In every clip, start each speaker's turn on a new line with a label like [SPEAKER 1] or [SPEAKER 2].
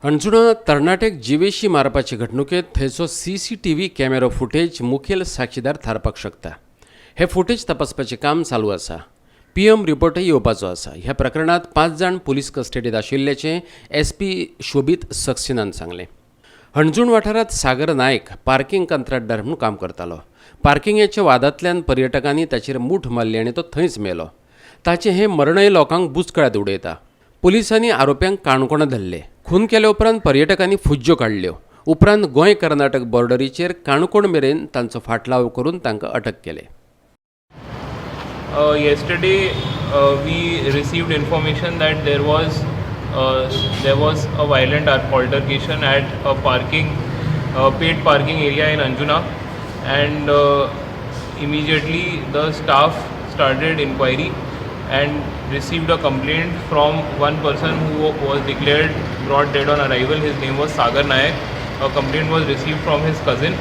[SPEAKER 1] अंजुणा तरणाटेक जिवेशी मारपाचे घडणुकेत थंयचो CCTV कॅमेरो footage मुखेल साक्षीदार थारपाक शकता. हे फुटेज तपासपाचें काम चालू आसा. PM रिपोर्टय येवपाचो आसा. ह्या प्रकरणात 5 जाण पुलीस कस्टडीत आशिल्ल्याचें SP शोभीत सक्सेनान सांगलें. हणजूण वाठारांत सागर नायक पार्किंग कंत्राटदार म्हणून काम करतालो. पार्किंगेच्या वादांतल्यान पर्यटकांनी ताचेर मूठ मारली आनी तो थंयच मेलो. ताचें हें मरणय लोकांक बुचकळ्यात उडयता. पुलिसांनी आरोप्यांक काणकोणां धरले. खून केले उपरांत पर्यटकांनी फुज्ज्यो काडल्यो. उपरांत गोंय कर्नाटक बॉर्डरीचेर काणकोण मेरेन तांचो फाटलाव करून तांकां अटक केले.
[SPEAKER 2] Yesterday we received information that there was a violent altercation at a paid parking area in Anjuna, and immediately the staff started inquiry and received a complaint from one person who was declared brought dead on arrival. His name was Sagar Nayak. A complaint was received from his cousin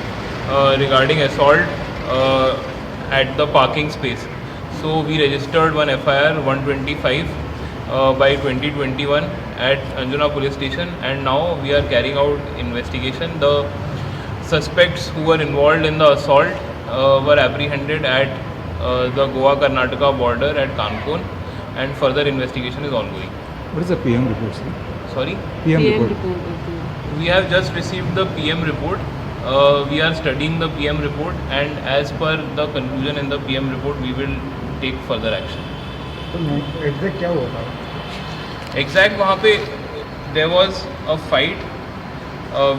[SPEAKER 2] regarding assault at the parking space. So we registered one FIR 125 by 2021 at Anjuna police station, and now we are carrying out investigation. The suspects who were involved in the assault were apprehended at the Goa-Karnataka border at Kankon, and further investigation is ongoing.
[SPEAKER 3] What is the PM report, sir?
[SPEAKER 2] Sorry?
[SPEAKER 3] PM report.
[SPEAKER 2] We have just received the PM report. We are studying the PM report, and as per the conclusion in the PM report, we will take further action.
[SPEAKER 3] Exact क्या हुआ था?
[SPEAKER 2] Exact वहाँ पे there was a fight.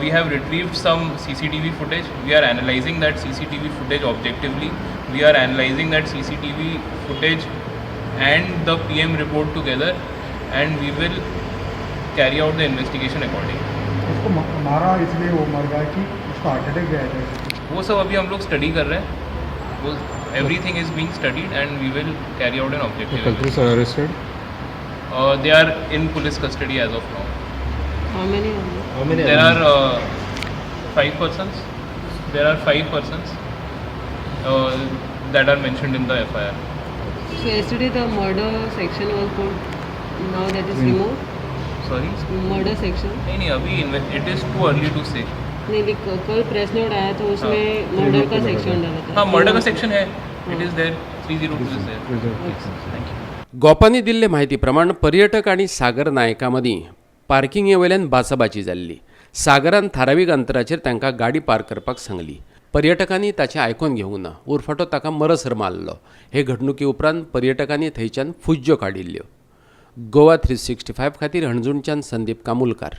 [SPEAKER 2] We have retrieved some CCTV footage. We are analyzing that CCTV footage objectively. We are analyzing that CCTV footage and the PM report together, and we will carry out the investigation accordingly.
[SPEAKER 3] उसको मारा इसलिए वो मर गया कि उसका heart attack गया था?
[SPEAKER 2] वो सब अभी हम लोग स्टडी कर रहे हैं. वो everything is being studied, and we will carry out an objective.
[SPEAKER 3] Culprits are arrested?
[SPEAKER 2] They are in police custody as of now.
[SPEAKER 4] How many?
[SPEAKER 2] There are 5 persons. There are 5 persons that are mentioned in the FIR.
[SPEAKER 4] So yesterday the murder section was put. Now that is removed.
[SPEAKER 2] Sorry?
[SPEAKER 4] Murder section.
[SPEAKER 2] नहीं अभी it is too early to say.
[SPEAKER 4] नहीं, कल press note आया तो उसमें murder का section डाला था.
[SPEAKER 2] हाँ, मर्डर का सेक्शन है. It is there. 302 is there. Thank you.
[SPEAKER 1] गोपांनी दिल्ले म्हायती प्रमाण पर्यटक आनी सागर नायका मदीं पार्किंगे वयल्यान बाचाबाची जाल्ली. सागरान थारावीक अंतराचेर तांकां गाडी पार्क करपाक सांगली. पर्यटकांनी ताचें आयकून घेवंक ना. उरफाटो ताका मरसर मारलो. हे घडणुके उपरांत पर्यटकांनी थंयच्यान फुज्ज्यो काडिल्ल्यो. गोवा 365 खातीर हणजूणच्यान संदीप कामुलकार.